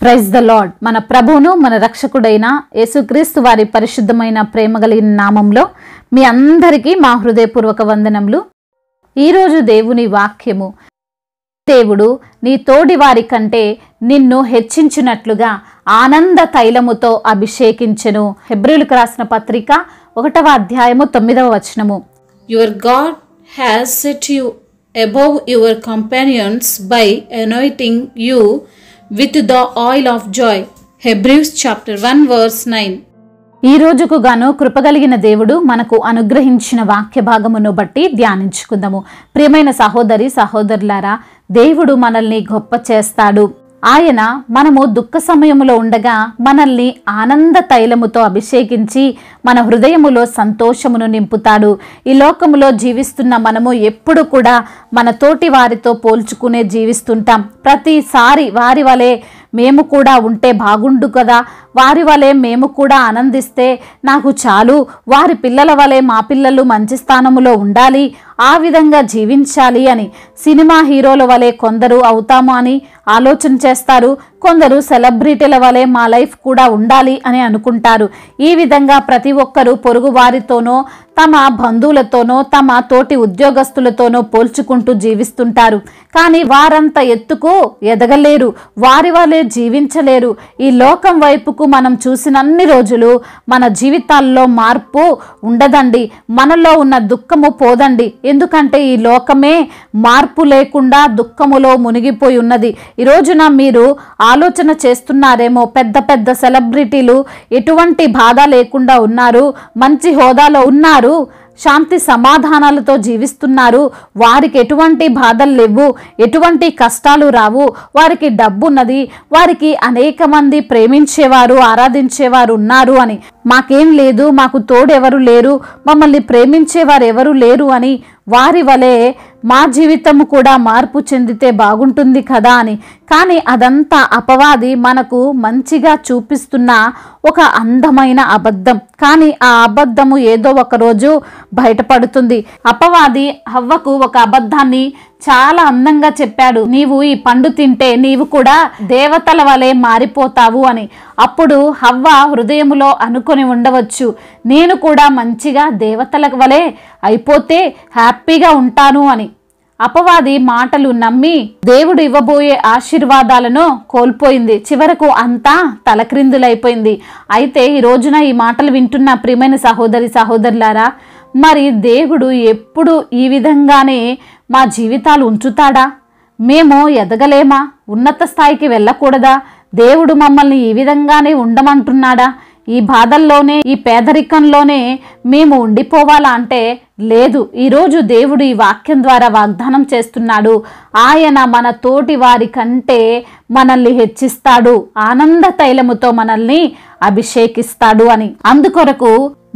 Praise the lord. మన ప్రభువును మన రక్షకుడైన యేసుక్రీస్తు వారి పరిశుద్ధమైన ప్రేమ కలిగిన నామంలో మీ అందరికీ మా హృదయపూర్వక వందనములు. ఈరోజు దేవుని వాక్యము, దేవుడు నీ తోడి వారి కంటే నిన్ను హెచ్చించినట్లుగా ఆనంద తైలముతో అభిషేకించెను. హెబ్రీయులకు రాసిన పత్రిక 1వ అధ్యాయము 9వ వచనము. Your God has set you above your companions by anointing you with the oil of joy. Hebrews chapter 1 verse 9. ఈ రోజుకు గాను కృపగలిగిన దేవుడు మనకు అనుగ్రహించిన వాక్య భాగమును బట్టి ధ్యానించుకుందాము. ప్రియమైన సహోదరి సహోదరులారా, దేవుడు మనల్ని గొప్ప చేస్తాడు. ఆయన మనము దుఃఖ సమయములో ఉండగా మనల్ని ఆనంద తైలముతో అభిషేకించి మన హృదయములో సంతోషమును నింపుతాడు. ఈ లోకములో జీవిస్తున్న మనము ఎప్పుడు కూడా మన తోటి వారితో పోల్చుకునే జీవిస్తుంటాం. ప్రతిసారి వారి వలె మేము కూడా ఉంటే బాగుండు కదా, వారి వలె మేము కూడా ఆనందిస్తే నాకు చాలు, వారి పిల్లల వలె మా పిల్లలు మంచి స్థానములో ఉండాలి, ఆ విధంగా జీవించాలి అని సినిమా హీరోల వలె కొందరు అవుతాము అని ఆలోచన చేస్తారు. కొందరు సెలబ్రిటీల వలె మా లైఫ్ కూడా ఉండాలి అని అనుకుంటారు. ఈ విధంగా ప్రతి ఒక్కరూ పొరుగు వారితోనో తమ బంధువులతోనో తమ తోటి ఉద్యోగస్తులతోనో పోల్చుకుంటూ జీవిస్తుంటారు. కానీ వారంత ఎత్తుకు ఎదగలేరు, వారి వలె జీవించలేరు. ఈ లోకం వైపుకు మనం చూసినన్ని రోజులు మన జీవితాల్లో మార్పు ఉండదండి, మనలో ఉన్న దుఃఖము పోదండి. ఎందుకంటే ఈ లోకమే మార్పు లేకుండా దుఃఖములో మునిగిపోయి ఉన్నది. ఈ రోజున మీరు ఆలోచన చేస్తున్నారేమో, పెద్ద పెద్ద సెలబ్రిటీలు ఎటువంటి బాధ లేకుండా ఉన్నారు, మంచి హోదాలో ఉన్నారు, శాంతి సమాధానాలతో జీవిస్తున్నారు, వారికి ఎటువంటి బాధలు లేవు, ఎటువంటి కష్టాలు రావు, వారికి డబ్బున్నది, వారికి అనేక మంది ప్రేమించేవారు ఆరాధించేవారు ఉన్నారు అని. మాకేం లేదు, మాకు తోడు ఎవరు లేరు, మమ్మల్ని ప్రేమించేవారు ఎవరు లేరు అని వారి వలె మా జీవితము కూడా మార్పు చెందితే బాగుంటుంది కదా అని. కానీ అదంతా అపవాది మనకు మంచిగా చూపిస్తున్న ఒక అందమైన అబద్ధం. కానీ ఆ అబద్ధము ఏదో ఒక రోజు బయటపడుతుంది. అపవాది హవ్వకు ఒక అబద్ధాన్ని చాలా అందంగా చెప్పాడు, నీవు ఈ పండు తింటే నీవు కూడా దేవతల వలె మారిపోతావు అని. అప్పుడు హవ్వ హృదయములో అనుకొని ఉండవచ్చు, నేను కూడా మంచిగా దేవతల వలె అయిపోతే హ్యాపీగా ఉంటాను అని. అపవాది మాటలు నమ్మి దేవుడు ఇవ్వబోయే ఆశీర్వాదాలను కోల్పోయింది. చివరకు అంతా తలక్రిందులైపోయింది. అయితే ఈ రోజున ఈ మాటలు వింటున్న ప్రియమైన సహోదరి సహోదరులారా, మరి దేవుడు ఎప్పుడు ఈ విధంగానే మా జీవితాలు ఉంచుతాడా? మేము ఎదగలేమా? ఉన్నత స్థాయికి వెళ్ళకూడదా? దేవుడు మమ్మల్ని ఈ విధంగానే ఉండమంటున్నాడా? ఈ బాధల్లోనే ఈ పేదరికంలోనే మేము ఉండిపోవాలా అంటే లేదు. ఈరోజు దేవుడు ఈ వాక్యం ద్వారా వాగ్దానం చేస్తున్నాడు, ఆయన మన తోటి వారి కంటే మనల్ని హెచ్చిస్తాడు, ఆనంద తైలముతో మనల్ని అభిషేకిస్తాడు అని. అందుకొరకు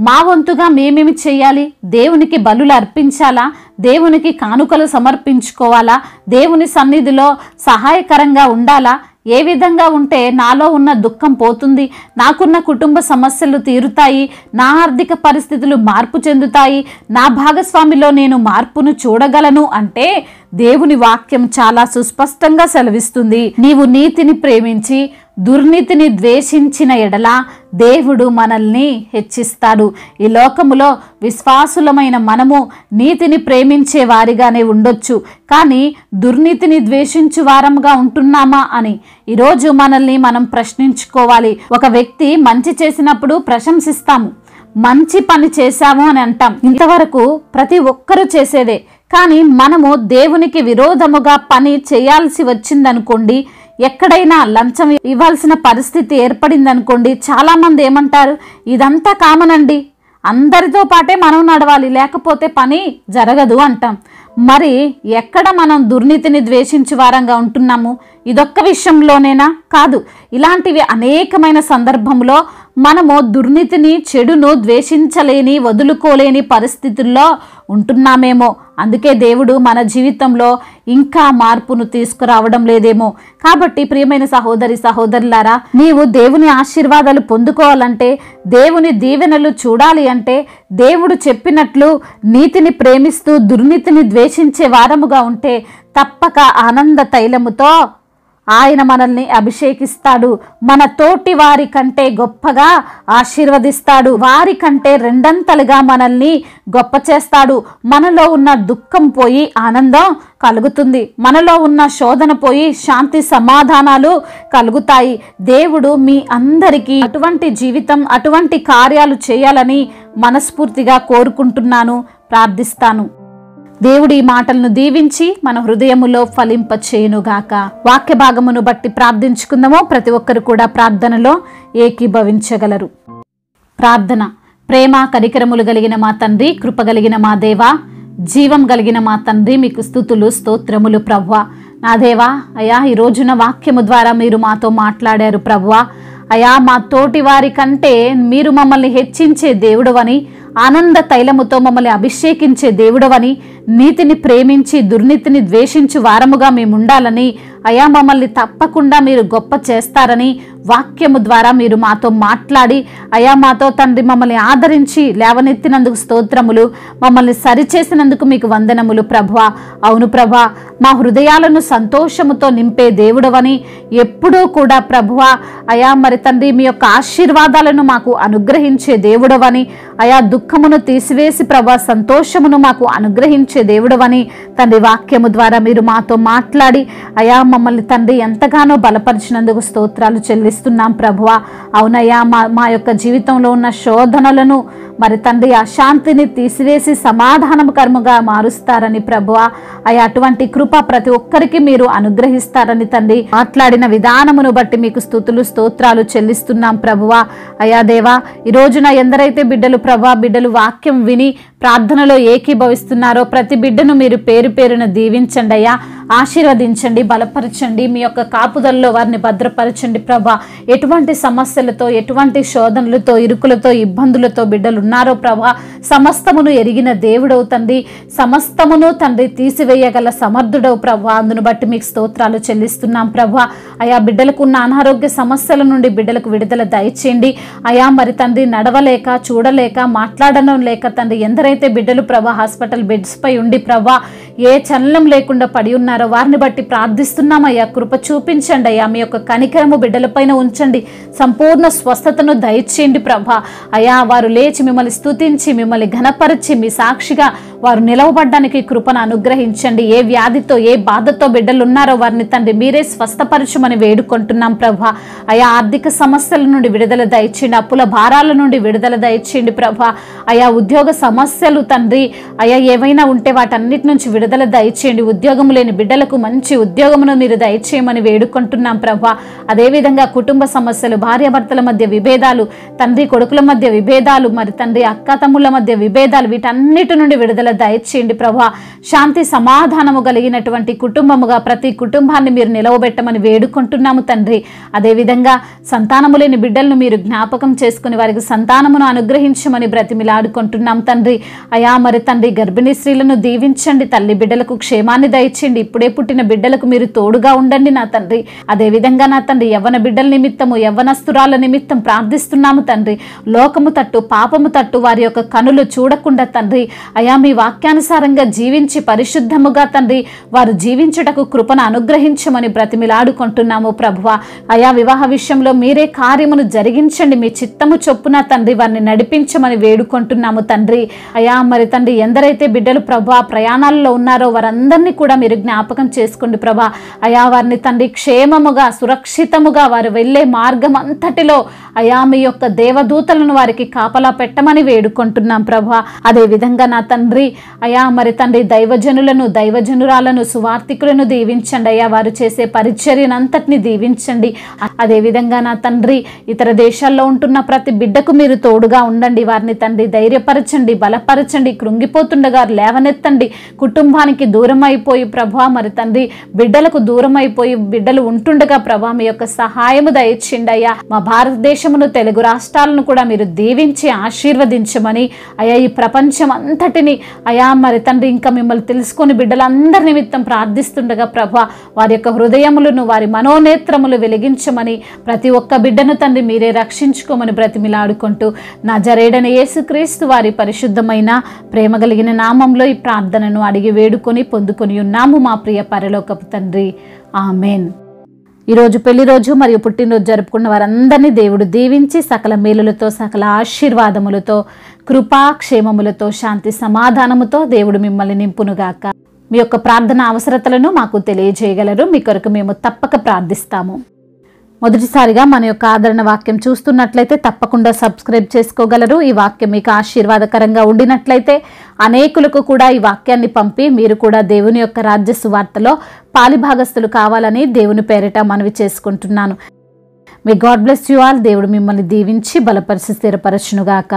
మా వంతుగా మేమేమి చేయాలి? దేవునికి బలులు అర్పించాలా? దేవునికి కానుకలు సమర్పించుకోవాలా? దేవుని సన్నిధిలో సహాయకరంగా ఉండాలా? ఏ విధంగా ఉంటే నాలో ఉన్న దుఃఖం పోతుంది, నాకున్న కుటుంబ సమస్యలు తీరుతాయి, నా ఆర్థిక పరిస్థితులు మార్పు చెందుతాయి, నా భాగస్వామిలో నేను మార్పును చూడగలను అంటే దేవుని వాక్యం చాలా సుస్పష్టంగా సెలవిస్తుంది. నీవు నీతిని ప్రేమించి దుర్నీతిని ద్వేషించిన ఎడల దేవుడు మనల్ని హెచ్చిస్తాడు. ఈ లోకములో విశ్వాసులమైన మనము నీతిని ప్రేమించే వారిగానే ఉండొచ్చు, కానీ దుర్నీతిని ద్వేషించు వారంగా ఉంటున్నామా అని ఈరోజు మనల్ని మనం ప్రశ్నించుకోవాలి. ఒక వ్యక్తి మంచి చేసినప్పుడు ప్రశంసిస్తాము, మంచి పని చేశాము అని అంటాం. ఇంతవరకు ప్రతి ఒక్కరూ చేసేదే. కానీ మనము దేవునికి విరోధముగా పని చేయాల్సి వచ్చిందనుకోండి, ఎక్కడైనా లంచం ఇవ్వాల్సిన పరిస్థితి ఏర్పడిందనుకోండి, చాలామంది ఏమంటారు, ఇదంతా కామనండి, అందరితో పాటే మనం నడవాలి, లేకపోతే పని జరగదు అంటాం. మరి ఎక్కడ మనం దుర్నీతిని ద్వేషించే వారంగా ఉంటున్నాము? ఇదొక్క విషయంలోనేనా? కాదు, ఇలాంటివి అనేకమైన సందర్భంలో మనము దుర్నీతిని చెడును ద్వేషించలేని వదులుకోలేని పరిస్థితుల్లో ఉంటున్నామేమో. అందుకే దేవుడు మన జీవితంలో ఇంకా మార్పును తీసుకురావడం లేదేమో. కాబట్టి ప్రియమైన సహోదరి సహోదరులారా, నీవు దేవుని ఆశీర్వాదాలు పొందుకోవాలంటే, దేవుని దీవెనలు చూడాలి అంటే, దేవుడు చెప్పినట్లు నీతిని ప్రేమిస్తూ దుర్నీతిని ద్వేషించే వారముగా ఉంటే తప్పక ఆనంద తైలముతో ఆయన మనల్ని అభిషేకిస్తాడు. మన తోటి వారి కంటే గొప్పగా ఆశీర్వదిస్తాడు. వారి కంటే రెండంతలుగా మనల్ని గొప్ప చేస్తాడు. మనలో ఉన్న దుఃఖం పోయి ఆనందం కలుగుతుంది. మనలో ఉన్న శోధన పోయి శాంతి సమాధానాలు కలుగుతాయి. దేవుడు మీ అందరికీ అటువంటి జీవితం, అటువంటి కార్యాలు చేయాలని మనస్ఫూర్తిగా కోరుకుంటున్నాను, ప్రార్థిస్తాను. దేవుడి ఈ మాటలను దీవించి మన హృదయములో ఫలింపచేయునుగాక. వాక్య భాగమును బట్టి ప్రార్థించుకుందాము. ప్రతి ఒక్కరు కూడా ప్రార్థనలో ఏకీభవించగలరు. ప్రార్థన. ప్రేమ కనికరములు కలిగిన మా తండ్రి, కృప కలిగిన మా దేవా, జీవం కలిగిన మా తండ్రి, మీకు స్తుతులు స్తోత్రములు ప్రభువా. నా దేవా, అయ్యా ఈ రోజున వాక్యము ద్వారా మీరు మాతో మాట్లాడారు ప్రభువా. అయా మా తోటి వారి కంటే మీరు మమ్మల్ని హెచ్చించే దేవుడవని, ఆనంద తైలముతో మమ్మల్ని అభిషేకించే దేవుడవని, నీతిని ప్రేమించి దుర్నీతిని ద్వేషించు వారముగా మేము ఉండాలని, అయా మమ్మల్ని తప్పకుండా మీరు గొప్ప చేస్తారని వాక్యము ద్వారా మీరు మాతో మాట్లాడి, అయా మాతో తండ్రి మమ్మల్ని ఆదరించి లేవనెత్తినందుకు స్తోత్రములు, మమ్మల్ని సరిచేసినందుకు మీకు వందనములు ప్రభువా. అవును ప్రభా, మా హృదయాలను సంతోషముతో నింపే దేవుడవని, ఎప్పుడూ కూడా ప్రభువా అయా మరి తండ్రి మీ యొక్క ఆశీర్వాదాలను మాకు అనుగ్రహించే దేవుడవని, అయా దుఃఖమును తీసివేసి ప్రభా సంతోషమును మాకు అనుగ్రహించే దేవుడవని తండ్రి వాక్యము ద్వారా మీరు మాతో మాట్లాడి, అయా మమ్మల్ని తండ్రి ఎంతగానో బలపరిచినందుకు స్తోత్రాలు చెల్లిస్తున్నాం ప్రభువా. అవునయ్యా మా యొక్క జీవితంలో ఉన్న శోధనలను మరి తండ్రి అశాంతిని తీసివేసి సమాధానకరముగా మారుస్తారని ప్రభువా. అయా అటువంటి కృప ప్రతి ఒక్కరికి మీరు అనుగ్రహిస్తారని తండ్రి మాట్లాడిన విధానమును బట్టి మీకు స్తుతులు స్తోత్రాలు చెల్లిస్తున్నాం ప్రభువా. అయా దేవా, ఈ రోజున ఎందరైతే బిడ్డలు ప్రభా బిడ్డలు వాక్యం విని ప్రార్థనలో ఏకీభవిస్తున్నారో ప్రతి బిడ్డను మీరు పేరు పేరున దీవించండి అయ్యా, ఆశీర్వదించండి, బలపరచండి, మీ యొక్క కాపుదల్లో వారిని భద్రపరచండి ప్రభా. ఎటువంటి సమస్యలతో, ఎటువంటి శోధనలతో, ఇరుకులతో, ఇబ్బందులతో బిడ్డలు ఉన్నారో ప్రభా, సమస్తమును ఎరిగిన దేవుడవు తండ్రి, సమస్తమును తండ్రి తీసివేయగల సమర్థుడవు ప్రభా. అందును బట్టి మీకు స్తోత్రాలు చెల్లిస్తున్నాం ప్రభా. అయా బిడ్డలకు ఉన్న అనారోగ్య సమస్యల నుండి బిడ్డలకు విడుదల దయచేయండి అయా. మరి తండ్రి నడవలేక, చూడలేక, మాట్లాడడం లేక తండ్రి ఎందరైతే బిడ్డలు ప్రభా హాస్పిటల్ బెడ్స్ పై ఉండి ప్రభా ఏ చలనం లేకుండా పడి ఉన్నారో వారిని బట్టి ప్రార్థిస్తున్నామయ్యా. కృప చూపించండి అయ్యా, మీ యొక్క కనికరము బిడ్డలపైన ఉంచండి, సంపూర్ణ స్వస్థతను దయచేయండి ప్రభా. అయా వారు లేచి మిమ్మల్ని స్తుతించి మిమ్మల్ని ఘనపరిచి మీ సాక్షిగా వారు నిలవబడ్డానికి కృపను అనుగ్రహించండి. ఏ వ్యాధితో, ఏ బాధతో బిడ్డలు ఉన్నారో వారిని తండ్రి మీరే స్వస్థపరచమని వేడుకుంటున్నాం ప్రభా. అయా ఆర్థిక సమస్యల నుండి విడుదల దయచేయండి, అప్పుల భారాల నుండి విడుదల దయచేయండి ప్రభా. అయా ఉద్యోగ సమస్యలు తండ్రి అయా ఏవైనా ఉంటే వాటన్నిటి నుంచి విడుదల దయచేయండి. ఉద్యోగం లేని బిడ్డలకు మంచి ఉద్యోగమును మీరు దయచేయమని వేడుకుంటున్నాం ప్రభా. అదేవిధంగా కుటుంబ సమస్యలు, భార్యాభర్తల మధ్య విభేదాలు, తండ్రి కొడుకుల మధ్య విభేదాలు, మరి తండ్రి అక్క తమ్ముళ్ళ మధ్య విభేదాలు, వీటన్నిటి నుండి విడుదల దయచేయండి ప్రభా. శాంతి సమాధానము కలిగినటువంటి కుటుంబముగా ప్రతి కుటుంబాన్ని మీరు నిలవబెట్టమని వేడుకుంటున్నాము తండ్రి. అదేవిధంగా సంతానము లేని బిడ్డలను మీరు జ్ఞాపకం చేసుకుని వారికి సంతానమును అనుగ్రహించమని బ్రతిమిలాడుకుంటున్నాం తండ్రి. అయా మరి తండ్రి గర్భిణీ స్త్రీలను దీవించండి, తల్లి బిడ్డలకు క్షేమాన్ని దయచేయండి, ఇప్పుడే పుట్టిన బిడ్డలకు మీరు తోడుగా ఉండండి నా తండ్రి. అదేవిధంగా నా తండ్రి యవ్వన బిడ్డల నిమిత్తము, యవ్వనస్తురాల నిమిత్తం ప్రార్థిస్తున్నాము తండ్రి. లోకము తట్టు, పాపము తట్టు వారి యొక్క కనులు చూడకుండా తండ్రి అయా మీ వాక్యానుసారంగా జీవించి పరిశుద్ధముగా తండ్రి వారు జీవించుటకు కృపను అనుగ్రహించమని బ్రతిమిలాడుకుంటున్నాము ప్రభువా. అయా వివాహ విషయంలో మీరే కార్యమును జరిగించండి, మీ చిత్తము చొప్పున తండ్రి వారిని నడిపించమని వేడుకుంటున్నాము తండ్రి. అయా మరి తండ్రి ఎందరైతే బిడ్డలు ప్రభా ప్రయాణాల్లో ఉన్నారో వారందరినీ కూడా మీరు జ్ఞాపకం చేసుకోండి ప్రభా. అయా వారిని తండ్రి క్షేమముగా, సురక్షితముగా వారు వెళ్ళే మార్గం అంతటిలో అయా మీ యొక్క దేవదూతలను వారికి కాపలా పెట్టమని వేడుకుంటున్నాం ప్రభా. అదే విధంగా నా తండ్రి అయా మరి తండ్రి దైవజనులను, దైవజనురాలను, సువార్థికులను దీవించండి అయ్యా. వారు చేసే పరిచర్యనంతటిని దీవించండి. అదేవిధంగా నా తండ్రి ఇతర దేశాల్లో ఉంటున్న ప్రతి బిడ్డకు మీరు తోడుగా ఉండండి, వారిని తండ్రి ధైర్యపరచండి, బలపరచండి, కృంగిపోతుండగా లేవనెత్తండి. కుటుంబానికి దూరం అయిపోయి ప్రభా మరి తండ్రి బిడ్డలకు దూరం అయిపోయి బిడ్డలు ఉంటుండగా ప్రభా మీ యొక్క సహాయము దయచేయండి అయ్యా. మా భారతదేశమును, తెలుగు రాష్ట్రాలను కూడా మీరు దీవించి ఆశీర్వదించమని అయ్యా. ఈ ప్రపంచం అంతటిని అయా మరి తండ్రి ఇంకా మిమ్మల్ని తెలుసుకొని బిడ్డలందరి నిమిత్తం ప్రార్థిస్తుండగా ప్రభా వారి యొక్క హృదయములను, వారి మనోనేత్రములు వెలిగించమని, ప్రతి ఒక్క బిడ్డను తండ్రి మీరే రక్షించుకోమని బ్రతిమిలాడుకుంటూ నజరేయుడైన యేసుక్రీస్తు వారి పరిశుద్ధమైన ప్రేమ కలిగిన నామంలో ఈ ప్రార్థనను అడిగి వేడుకొని పొందుకొని ఉన్నాము మా ప్రియ పరలోకపు తండ్రి. ఆమెన్. ఈరోజు పెళ్లి రోజు మరియు పుట్టినరోజు జరుపుకున్న వారందరినీ దేవుడు దీవించి సకల మేలులతో సకల ఆశీర్వాదములతో కృపా క్షేమములతో శాంతి సమాధానముతో దేవుడు మిమ్మల్ని నింపునుగాక. మీ యొక్క ప్రార్థన అవసరతలను మాకు తెలియజేయగలరు. మీ కొరకు మేము తప్పక ప్రార్థిస్తాము. మొదటిసారిగా మన యొక్క ఆదరణ వాక్యం చూస్తున్నట్లయితే తప్పకుండా సబ్స్క్రైబ్ చేసుకోగలరు. ఈ వాక్యం మీకు ఆశీర్వాదకరంగా ఉండినట్లయితే అనేకులకు కూడా ఈ వాక్యాన్ని పంపి మీరు కూడా దేవుని యొక్క రాజ్య సువార్తలో పాలిభాగస్తులు కావాలని దేవుని పేరిట మనవి చేసుకుంటున్నాను. May God bless you all. దేవుడు మిమ్మల్ని దీవించి బలపరిచి స్థిరపరచునుగాక.